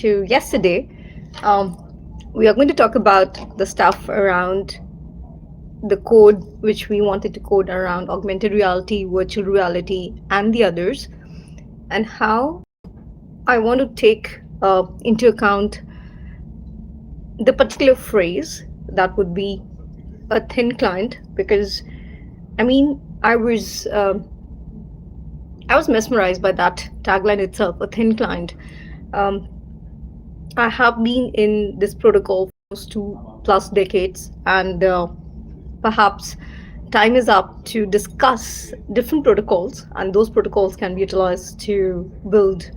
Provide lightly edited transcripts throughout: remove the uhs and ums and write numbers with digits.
to yesterday, we are going to talk about the stuff around the code which we wanted to code around augmented reality, virtual reality, and the others, and how I want to take into account the particular phrase that would be a thin client, because I mean, I was mesmerized by that tagline itself, a thin client. Um, I have been in this protocol for almost 2+ decades, and perhaps time is up to discuss different protocols, and those protocols can be utilized to build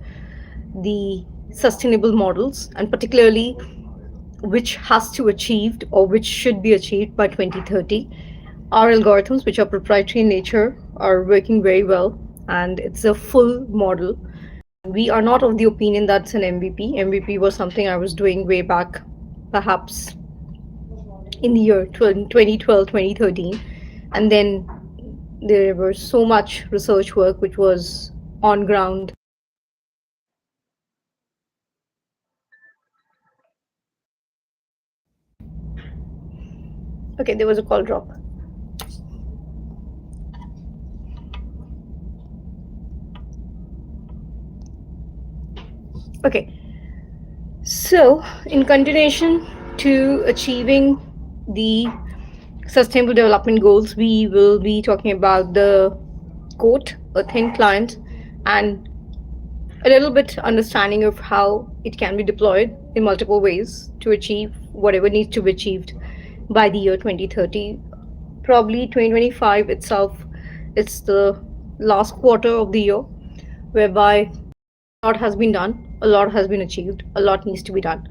the sustainable models, and particularly which has to achieved or which should be achieved by 2030. Our algorithms, which are proprietary in nature, are working very well, and it's a full model. We are not of the opinion that's an MVP. MVP was something I was doing way back, perhaps in the year 2012, 2013. And then there was so much research work which was on ground. Okay, there was a call drop. Okay, so in continuation to achieving the sustainable development goals, we will be talking about the quote, a thin client, and a little bit understanding of how it can be deployed in multiple ways to achieve whatever needs to be achieved by the year 2030. Probably 2025 itself, it's the last quarter of the year whereby a lot has been done, a lot has been achieved, a lot needs to be done.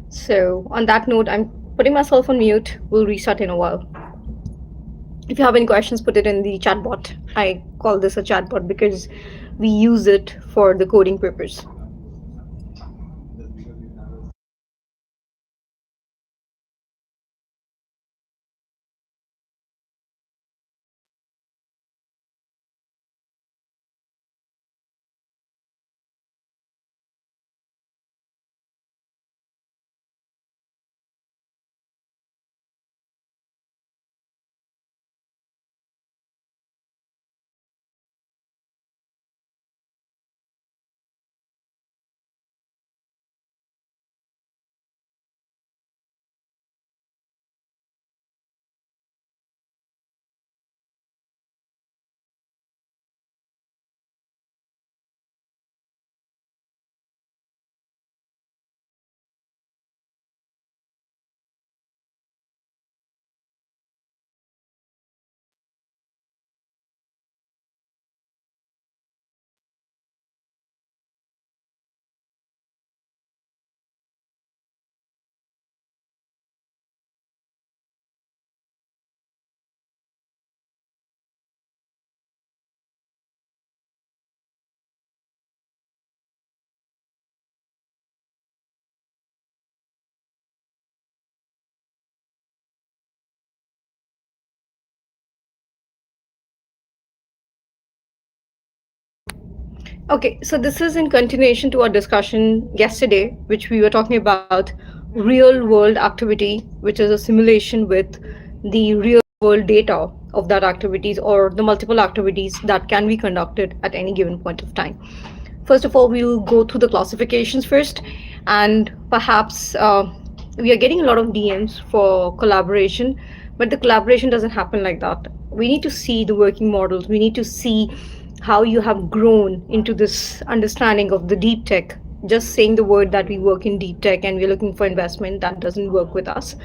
So, on that note, I'm putting myself on mute. We'll restart in a while. If you have any questions, put it in the chatbot. I call this a chatbot because we use it for the coding purpose. Okay, so this is in continuation to our discussion yesterday, which we were talking about real world activity, which is a simulation with the real world data of that activities or the multiple activities that can be conducted at any given point of time. First of all, we'll go through the classifications first, and perhaps we are getting a lot of DMs for collaboration, but the collaboration doesn't happen like that. We need to see the working models. We need to see how you have grown into this understanding of the deep tech. Just saying the word that we work in deep tech and we're looking for investment, that doesn't work with us.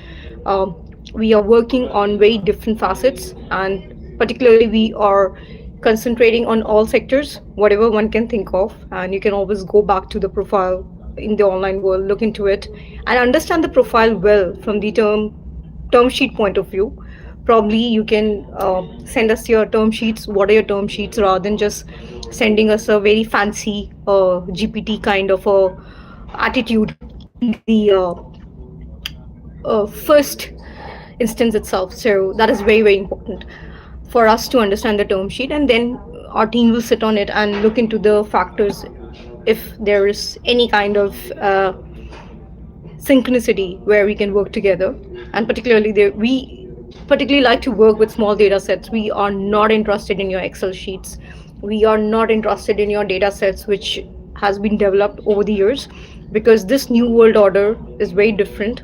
We are working on very different facets, and particularly we are concentrating on all sectors, whatever one can think of, and you can always go back to the profile in the online world, look into it, and understand the profile well from the term sheet point of view. Probably you can send us your term sheets. What are your term sheets, rather than just sending us a very fancy GPT kind of a attitude in the first instance itself. So that is very important for us to understand the term sheet, and then our team will sit on it and look into the factors if there is any kind of synchronicity where we can work together. And particularly there, we particularly like to work with small data sets. We are not interested in your Excel sheets. We are not interested in your data sets which has been developed over the years, because this new world order is very different,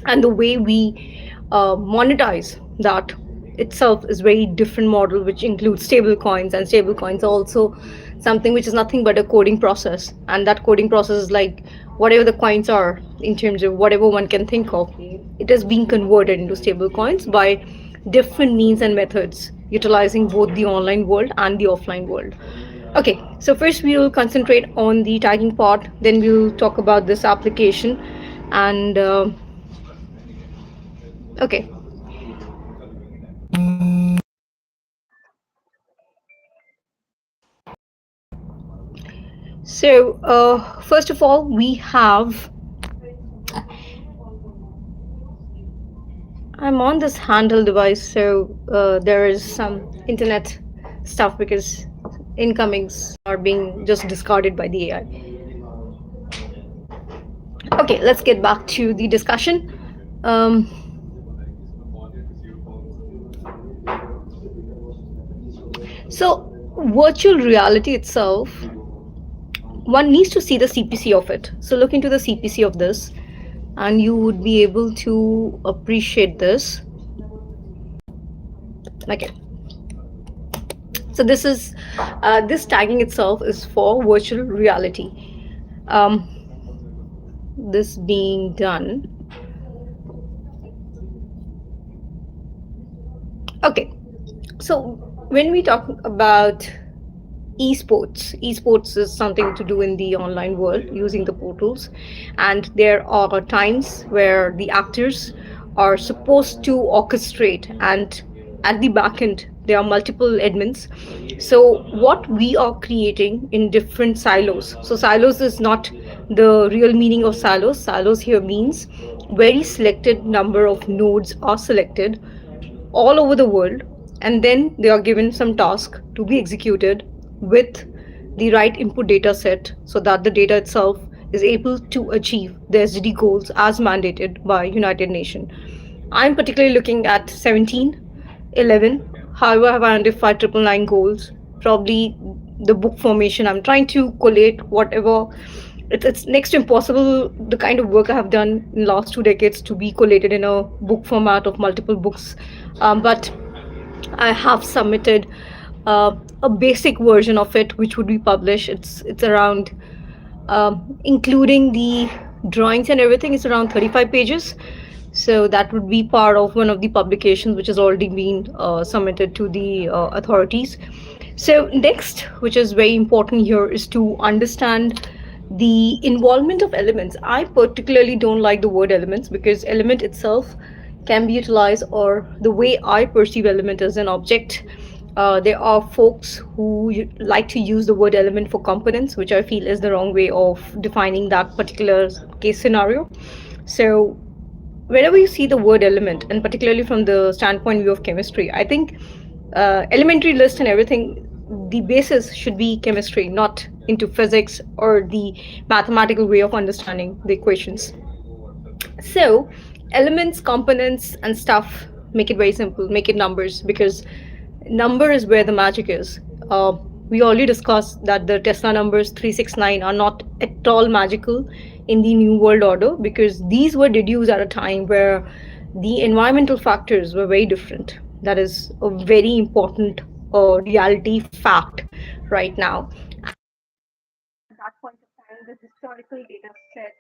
and the way we monetize that itself is very different model, which includes stable coins, and stable coins are also something which is nothing but a coding process, and that coding process is like whatever the coins are in terms of whatever one can think of, it is being converted into stable coins by different means and methods utilizing both the online world and the offline world. Okay, so first we will concentrate on the tagging part, then we'll talk about this application, and okay. So, first of all, we have. I'm on this handle device, so there is some internet stuff because incomings are being just discarded by the AI. Okay, let's get back to the discussion. Um, so, virtual reality itself, one needs to see the CPC of it. So, look into the CPC of this, and you would be able to appreciate this. Okay. So this tagging itself is for virtual reality. Um, this being done. Okay. So when we talk about esports is something to do in the online world using the portals, and there are times where the actors are supposed to orchestrate, and at the back end there are multiple admins. So what we are creating in different silos, so silos is not the real meaning of silos here means very selected number of nodes are selected all over the world, and then they are given some task to be executed with the right input data set so that the data itself is able to achieve the SDG goals as mandated by United Nations. I'm particularly looking at 17, 11. However, I have identified 999 goals. Probably the book formation. I'm trying to collate whatever. It's next to impossible the kind of work I have done in the last 2 decades to be collated in a book format of multiple books. But I have submitted a basic version of it, which would be published. It's around, including the drawings and everything, it's around 35 pages. So that would be part of one of the publications which has already been submitted to the authorities. So next, which is very important here, is to understand the involvement of elements. I particularly don't like the word elements because element itself can be utilized, or the way I perceive element as an object. There are folks who like to use the word element for components, which I feel is the wrong way of defining that particular case scenario. So whenever you see the word element, and particularly from the standpoint view of chemistry, I think elementary list and everything, the basis should be chemistry, not into physics or the mathematical way of understanding the equations. So elements, components, and stuff, make it very simple, make it numbers, because number is where the magic is. We already discussed that the Tesla numbers 369 are not at all magical in the New World Order, because these were deduced at a time where the environmental factors were very different. That is a very important reality fact right now. At that point of time, the historical data set